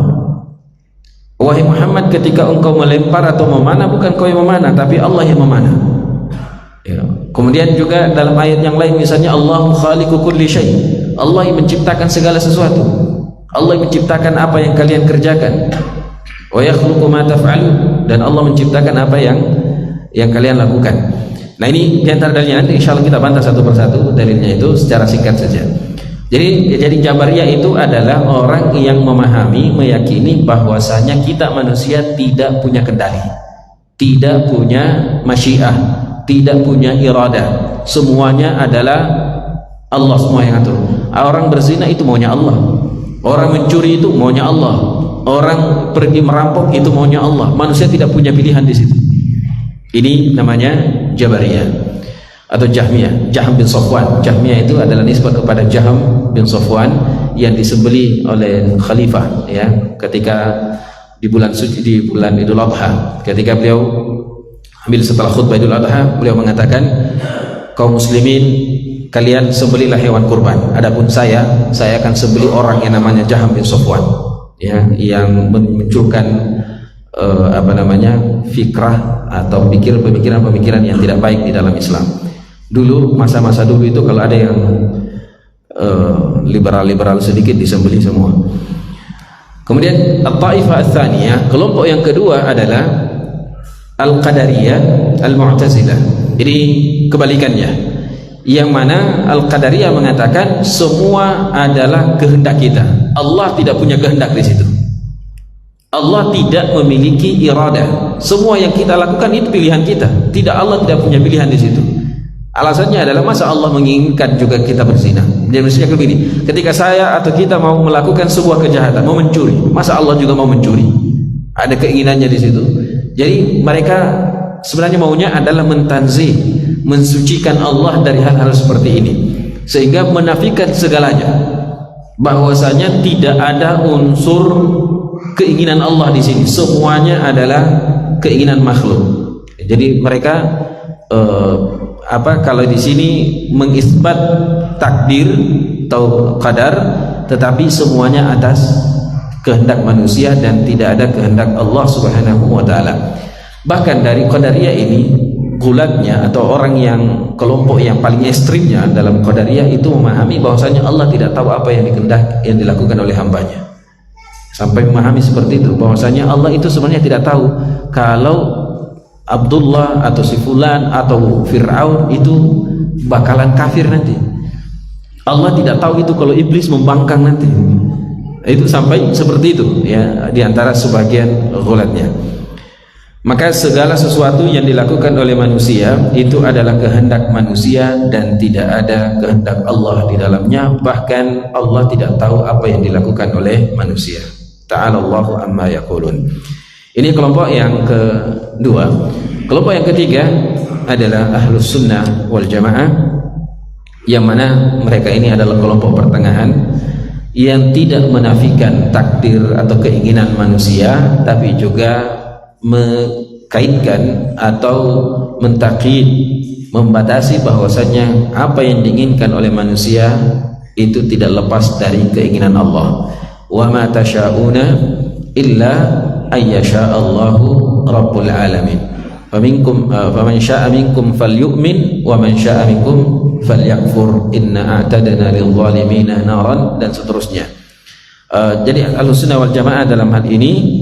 Wahai Muhammad, ketika engkau melempar atau memanah bukan kau yang memanah tapi Allah yang memanah. Ya. Kemudian juga dalam ayat yang lain misalnya Allahu khaliqu kulli syai'. Allah yang menciptakan segala sesuatu. Allah yang menciptakan apa yang kalian kerjakan. Wa yakhluqu ma taf'alun, dan Allah menciptakan apa yang kalian lakukan. Nah, ini di antara dalilnya, nanti insyaallah kita bantah satu persatu dalilnya itu secara singkat saja. Jadi Jabariyah itu adalah orang yang memahami, meyakini bahwasanya kita manusia tidak punya kendali, tidak punya masyiah, tidak punya iradah. Semuanya adalah Allah semua yang atur. Orang berzina itu maunya Allah, orang mencuri itu maunya Allah, orang pergi merampok itu maunya Allah. Manusia tidak punya pilihan di situ. Ini namanya Jabariyah atau Jahmiyah, Jahm bin Safwan. Jahmiyah itu adalah nisbah kepada Jahm bin Safwan yang disembelih oleh khalifah ya ketika di bulan suci, di bulan Idul Adha. Ketika beliau ambil setelah khutbah Idul Adha, beliau mengatakan, kaum muslimin, kalian sembelihlah hewan kurban. Adapun saya akan sembelih orang yang namanya Jahm bin Safwan ya, yang memunculkan fikrah atau pemikiran yang tidak baik di dalam Islam. Dulu masa-masa dulu itu kalau ada yang liberal sedikit disembelih semua. Kemudian at-taifah ats-tsaniyah, kelompok yang kedua adalah al-qadariyah al-mu'tazilah. Ini kebalikannya, yang mana al-qadariyah mengatakan semua adalah kehendak kita. Allah tidak punya kehendak di situ. Allah tidak memiliki iradah. Semua yang kita lakukan itu pilihan kita. Allah tidak punya pilihan di situ. Alasannya adalah, masa Allah menginginkan juga kita berzina? Dia mestinya begini, ketika saya atau kita mau melakukan sebuah kejahatan, mau mencuri, masa Allah juga mau mencuri? Ada keinginannya di situ. Jadi mereka sebenarnya maunya adalah mentanzih, mensucikan Allah dari hal-hal seperti ini, sehingga menafikan segalanya, bahwasanya tidak ada unsur keinginan Allah di sini, semuanya adalah keinginan makhluk. Jadi mereka kalau di sini mengisbat takdir atau qadar, tetapi semuanya atas kehendak manusia dan tidak ada kehendak Allah Subhanahu wa taala. Bahkan dari qadariyah ini, gulatnya atau orang yang kelompok yang paling ekstrimnya dalam qadariyah itu memahami bahwasanya Allah tidak tahu apa yang dilakukan oleh hambanya. Sampai memahami seperti itu, bahwasanya Allah itu sebenarnya tidak tahu kalau Abdullah atau si fulan atau Fir'aun itu bakalan kafir nanti. Allah tidak tahu itu kalau iblis membangkang nanti. Itu sampai seperti itu ya, diantara sebagian ghulatnya. Maka segala sesuatu yang dilakukan oleh manusia itu adalah kehendak manusia dan tidak ada kehendak Allah di dalamnya. Bahkan Allah tidak tahu apa yang dilakukan oleh manusia. Ta'ala Allahu amma yaqulun. Ini kelompok yang kedua. Kelompok yang ketiga adalah Ahlus Sunnah wal Jamaah, yang mana mereka ini adalah kelompok pertengahan yang tidak menafikan takdir atau keinginan manusia, tapi juga mengkaitkan atau mentakyid, membatasi bahwasanya apa yang diinginkan oleh manusia itu tidak lepas dari keinginan Allah. Wa ma tasyauna illa ayyasha Allahu rabbul alamin. Faman syaa minkum falyu'min wa man syaa minkum falyakfur inna a'tadna lil zalimina naran, dan seterusnya. Jadi Ahlussunnah wal Jamaah dalam hal ini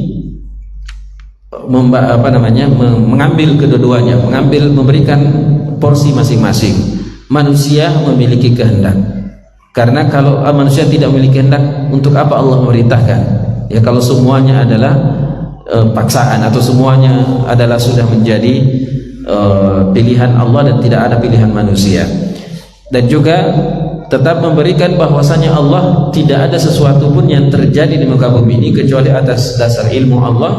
mengambil kedua-duanya, memberikan porsi masing-masing. Manusia memiliki kehendak, karena kalau manusia tidak memiliki kehendak, untuk apa Allah memerintahkan? Ya, kalau semuanya adalah paksaan atau semuanya adalah sudah menjadi pilihan Allah dan tidak ada pilihan manusia. Dan juga tetap memberikan bahwasanya Allah tidak ada sesuatu pun yang terjadi di muka bumi ini kecuali atas dasar ilmu Allah.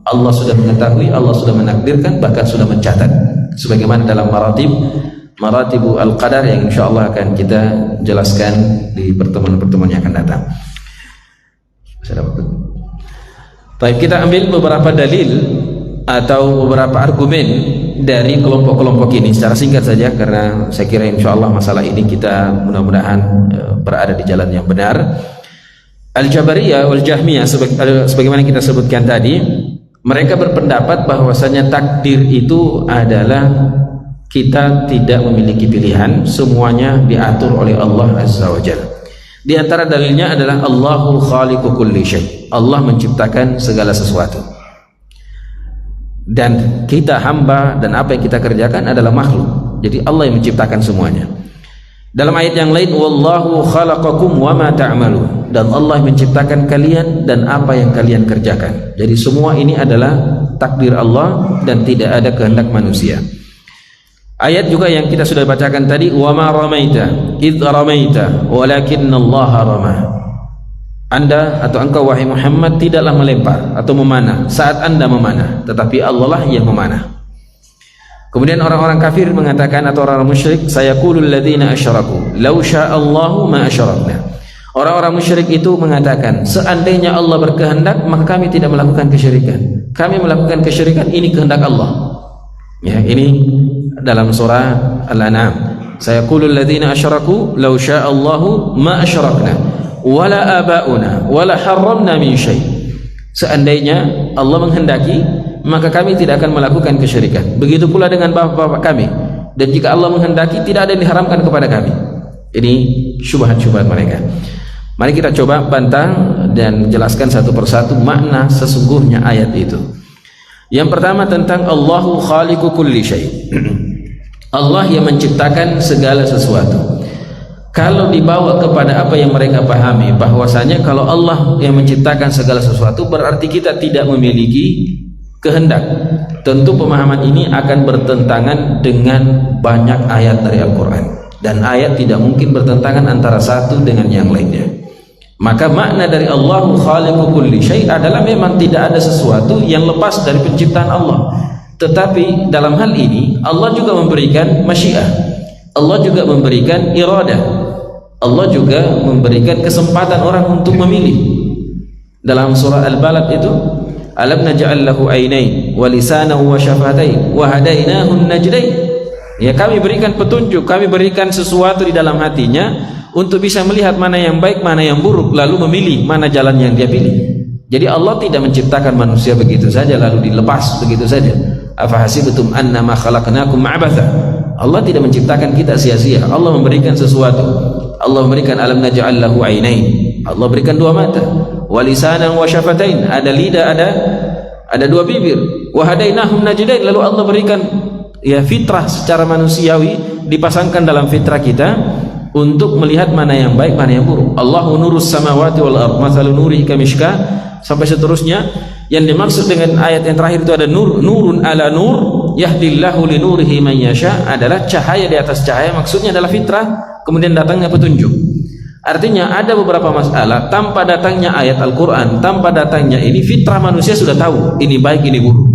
Allah sudah mengetahui, Allah sudah menakdirkan, bahkan sudah mencatat, sebagaimana dalam maratibu al-qadar yang insyaallah akan kita jelaskan di pertemuan-pertemuan yang akan datang. Baik, kita ambil beberapa dalil atau beberapa argumen dari kelompok-kelompok ini secara singkat saja, karena saya kira insyaallah masalah ini kita mudah-mudahan berada di jalan yang benar. Al-Jabariyah wal Jahmiyah sebagaimana kita sebutkan tadi, mereka berpendapat bahwasanya takdir itu adalah kita tidak memiliki pilihan, semuanya diatur oleh Allah Azza wa Jalla. Di antara dalilnya adalah Allahu khaliqu kulli syai'. Allah menciptakan segala sesuatu. Dan kita hamba dan apa yang kita kerjakan adalah makhluk. Jadi Allah yang menciptakan semuanya. Dalam ayat yang lain, wallahu khalaqakum wama ta'malun, dan Allah menciptakan kalian dan apa yang kalian kerjakan. Jadi semua ini adalah takdir Allah dan tidak ada kehendak manusia. Ayat juga yang kita sudah bacakan tadi, wama ramaita idz ramaita walakinallaha rama. Anda atau engkau wahai Muhammad tidaklah melempar atau memanah saat Anda memanah, tetapi Allah lah yang memanah. Kemudian orang-orang kafir mengatakan, atau orang musyrik, sayaqulul ladzina asyraku law sya'allahu ma asyrakna. Orang-orang musyrik itu mengatakan, seandainya Allah berkehendak maka kami tidak melakukan kesyirikan. Kami melakukan kesyirikan, ini kehendak Allah. Ya, ini dalam surah Al-An'am. Sayaqulul ladzina asyraku law sya'allahu ma asyrakna wala abauna wala harramna min syai'. Seandainya Allah menghendaki maka kami tidak akan melakukan kesyirikan. Begitu pula dengan bapak-bapak kami. Dan jika Allah menghendaki tidak ada yang diharamkan kepada kami. Ini syubhat-syubhat mereka. Mari kita coba bantah dan jelaskan satu persatu makna sesungguhnya ayat itu. Yang pertama tentang Allahu khaliqu kulli syai'. Allah yang menciptakan segala sesuatu. Kalau dibawa kepada apa yang mereka pahami, bahwasanya kalau Allah yang menciptakan segala sesuatu berarti kita tidak memiliki kehendak. Tentu pemahaman ini akan bertentangan dengan banyak ayat dari Al-Quran, dan ayat tidak mungkin bertentangan antara satu dengan yang lainnya. Maka makna dari Allahu khaliqu kulli syai' adalah memang tidak ada sesuatu yang lepas dari penciptaan Allah. Tetapi dalam hal ini Allah juga memberikan masyiah, Allah juga memberikan iradah, Allah juga memberikan kesempatan orang untuk memilih. Dalam surah Al-Balad itu, alam naj'al lahu ainain wa lisanan wa syafatain wa hadainahu najdain. Ya, kami berikan petunjuk, kami berikan sesuatu di dalam hatinya untuk bisa melihat mana yang baik, mana yang buruk, lalu memilih mana jalan yang dia pilih. Jadi Allah tidak menciptakan manusia begitu saja lalu dilepas begitu saja. Afahasibtum annama khalaqnakum abatha. Allah tidak menciptakan kita sia-sia. Allah memberikan sesuatu. Allah memberikan alam naj'al lahu ainain. Allah berikan dua mata, wa lisanan wa syafatain, ada lidah, ada dua bibir, wa hadainahum najdain. Lalu Allah berikan ya fitrah secara manusiawi, dipasangkan dalam fitrah kita untuk melihat mana yang baik, mana yang buruk. Allahu nurus samawati wal ardh, mathalu nurihi kamishkah, sampai seterusnya. Yang dimaksud dengan ayat yang terakhir itu ada nurun ala nur yahdillahu li nurihi man yasha, adalah cahaya di atas cahaya. Maksudnya adalah fitrah, kemudian datangnya petunjuk. Artinya ada beberapa masalah tanpa datangnya ayat Al-Quran, tanpa datangnya ini, fitrah manusia sudah tahu ini baik, ini buruk.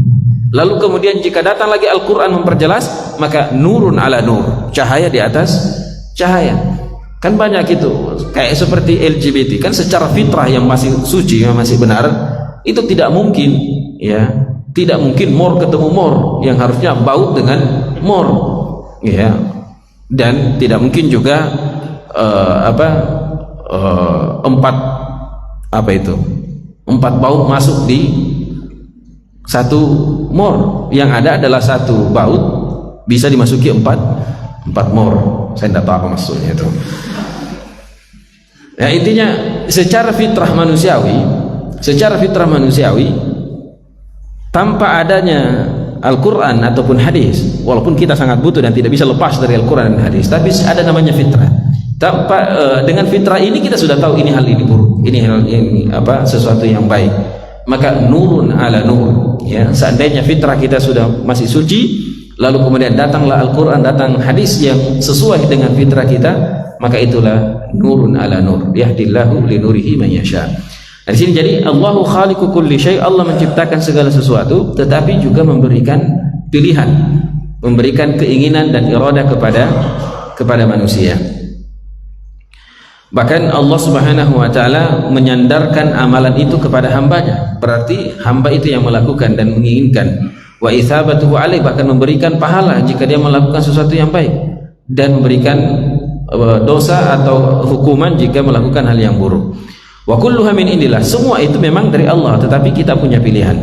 Lalu kemudian jika datang lagi Al-Quran memperjelas, maka nurun ala nur, cahaya di atas cahaya. Kan banyak itu, kayak seperti LGBT, kan secara fitrah yang masih suci, yang masih benar, itu tidak mungkin, ya, tidak mungkin mor ketemu mor, yang harusnya baut dengan mor, ya, dan tidak mungkin juga empat baut masuk di satu mor. Yang ada adalah satu baut bisa dimasuki empat mor. Saya tidak tahu apa maksudnya itu. Ya, intinya secara fitrah manusiawi tanpa adanya Al-Quran ataupun hadis, walaupun kita sangat butuh dan tidak bisa lepas dari Al-Quran dan hadis, tapi ada namanya fitrah. Tanpa dengan fitrah ini kita sudah tahu ini hal ini buruk, ini hal ini sesuatu yang baik. Maka nurun ala nur, ya, seandainya fitrah kita sudah masih suci, lalu kemudian datanglah Al-Quran, datang hadis yang sesuai dengan fitrah kita, maka itulah nurun ala nur, yahdillahu li nurihi man yasha. Nah, di sini jadi Allahu khaliqu kulli syai', Allah menciptakan segala sesuatu, tetapi juga memberikan pilihan, memberikan keinginan dan iradah kepada manusia. Bahkan Allah Subhanahu wa taala menyandarkan amalan itu kepada hambanya. Berarti hamba itu yang melakukan dan menginginkan. Wa itsabatuhu alaih, bahkan memberikan pahala jika dia melakukan sesuatu yang baik, dan memberikan dosa atau hukuman jika melakukan hal yang buruk. Wa kulluha min indillah, semua itu memang dari Allah, tetapi kita punya pilihan.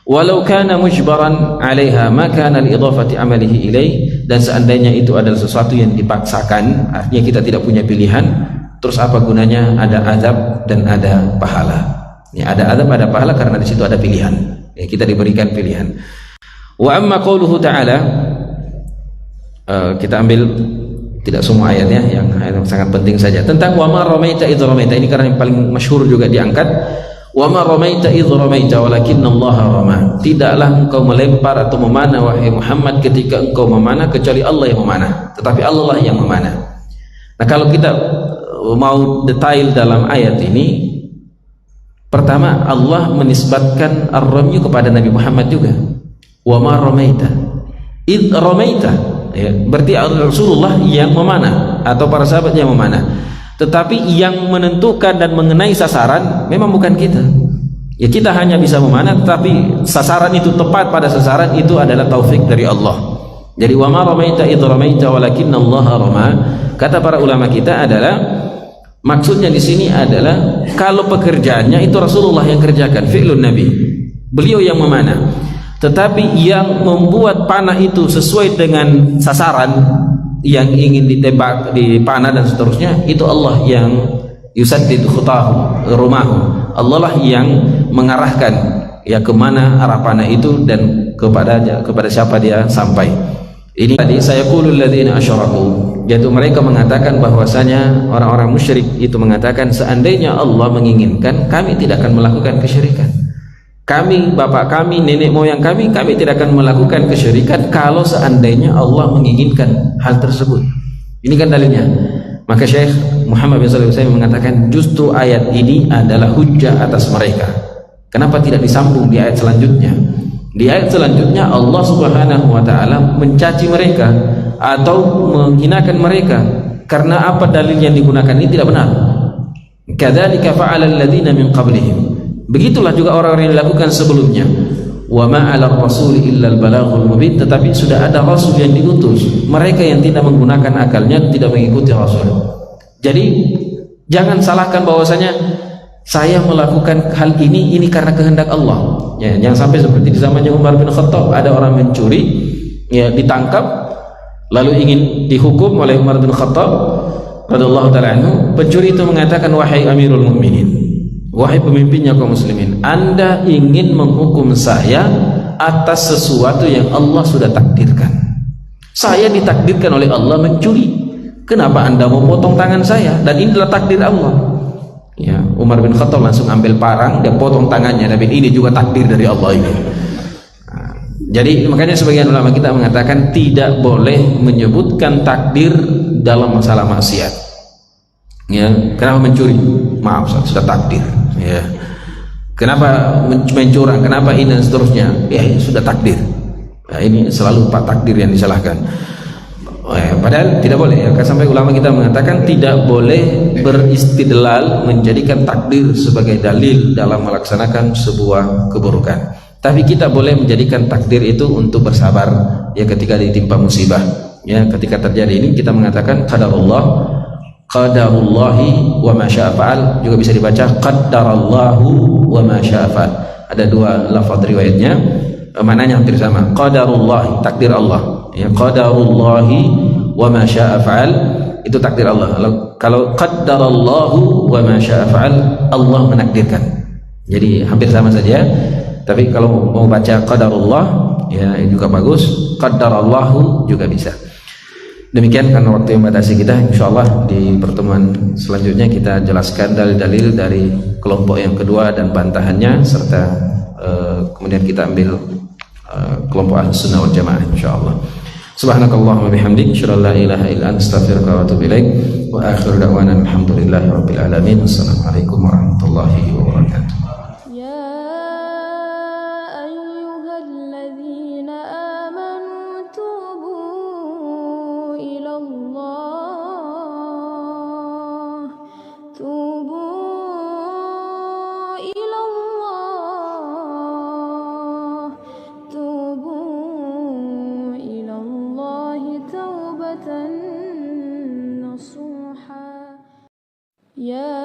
Walau kana mujbaran 'alaiha ma kana li-idhafati 'amalihi ilaih, dan seandainya itu adalah sesuatu yang dipaksakan, artinya kita tidak punya pilihan, terus apa gunanya ada azab dan ada pahala? Ya, ada azab, ada pahala karena di situ ada pilihan. Ya, kita diberikan pilihan. Wa amma qauluhu ta'ala, kita ambil tidak semua ayatnya, yang sangat penting saja, tentang wa ma ramaita idh ramaita. Ini karena yang paling masyhur juga diangkat. Wa ma ramaita idh ramaita walakinnallaha rama. Tidaklah engkau melempar atau memanah wahai Muhammad ketika engkau memanah, kecuali Allah yang memanah, tetapi Allah lah yang memanah. Nah, kalau kita mau detail dalam ayat ini, pertama Allah menisbatkan ar-ramyu kepada Nabi Muhammad juga. Wa ma ramaita idh ramaita, ya, berarti Rasulullah yang memanah atau para sahabat yang memanah, tetapi yang menentukan dan mengenai sasaran memang bukan kita. Ya, kita hanya bisa memanah, tetapi sasaran itu tepat pada sasaran itu adalah taufik dari Allah. Jadi wa ma ramaita idh ramaita walakinnallaha rama. Kata para ulama kita adalah, maksudnya di sini adalah kalau pekerjaannya itu Rasulullah yang kerjakan, fi'lun Nabi, beliau yang memanah, tetapi yang membuat panah itu sesuai dengan sasaran yang ingin ditembak, dipanah dan seterusnya, itu Allah yang yusaddid khutahu rumahu. Allah lah yang mengarahkan ya kemana arah panah itu dan kepada siapa dia sampai. Ini tadi saya qulul ladzina asyraku, yaitu mereka mengatakan bahwasanya orang-orang musyrik itu mengatakan, seandainya Allah menginginkan, kami tidak akan melakukan kesyirikan. Kami, bapak kami, nenek moyang kami tidak akan melakukan kesyirikan kalau seandainya Allah menginginkan hal tersebut. Ini kan dalilnya. Maka Syekh Muhammad bin Shalih Al-Utsaimin mengatakan justru ayat ini adalah hujjah atas mereka. Kenapa tidak disambung di ayat selanjutnya? Di ayat selanjutnya Allah Subhanahu wa taala mencaci mereka atau menghinakan mereka karena apa dalil yang digunakan ini tidak benar. Kadzalika fa'ala alladziina min qablihim. Begitulah juga orang-orang yang dilakukan sebelumnya. Wa ma 'ala ar-rasuli illa al-balaghul mubin. Tetapi sudah ada rasul yang diutus, mereka yang tidak menggunakan akalnya tidak mengikuti rasul. Jadi jangan salahkan bahwasanya saya melakukan hal ini karena kehendak Allah. Ya, jangan sampai seperti di zamannya Umar bin Khattab, ada orang mencuri, ya, ditangkap lalu ingin dihukum oleh Umar bin Khattab radhiyallahu taala anhu. Pencuri itu mengatakan, wahai Amirul Mukminin, wahai pemimpinnya kaum muslimin, Anda ingin menghukum saya atas sesuatu yang Allah sudah takdirkan. Saya ditakdirkan oleh Allah mencuri, kenapa Anda mau potong tangan saya? Dan ini adalah takdir Allah. Ya, Umar bin Khattab langsung ambil parang, dia potong tangannya. Tapi ini juga takdir dari Allah ini. Nah, jadi makanya sebagian ulama kita mengatakan tidak boleh menyebutkan takdir dalam masalah maksiat. Ya, kenapa mencuri? Maaf, sudah takdir. Ya, kenapa mencurang? Kenapa ini dan seterusnya? Ya, sudah takdir. Nah, ini selalu pak takdir yang disalahkan. Padahal tidak boleh, ya. Sampai ulama kita mengatakan tidak boleh beristidlal, menjadikan takdir sebagai dalil dalam melaksanakan sebuah keburukan. Tapi kita boleh menjadikan takdir itu untuk bersabar, ya, ketika ditimpa musibah. Ya, ketika terjadi ini kita mengatakan qadarullah, qadarullahi wa ma syaa fa'al, juga bisa dibaca qadarallahu wa ma syaa fa'al. Ada dua lafaz riwayatnya, maknanya hampir sama. Qadarullah, takdir Allah. Ya, qadarullahi wa ma syaa fa'al, itu takdir Allah. Kalau qaddarallahu wa ma syaa fa'al, Allah menakdirkan. Jadi hampir sama saja. Tapi kalau mau baca qadarullah, ya, juga bagus. Qaddarallahu juga bisa. Demikian karena waktu yang membatasi kita, insyaallah di pertemuan selanjutnya kita jelaskan dalil-dalil dari kelompok yang kedua dan bantahannya, serta kemudian kita ambil kelompok Ahlus Sunnah wal Jamaah insyaallah. Subhanakallahumma bihamdik, asyhadu an la ilaha illa anta, astaghfiruka wa atubu ilaik. Wa akhiru da'wana alhamdulillahi rabbil alamin. Wassalamualaikum warahmatullahi wabarakatuh. Ya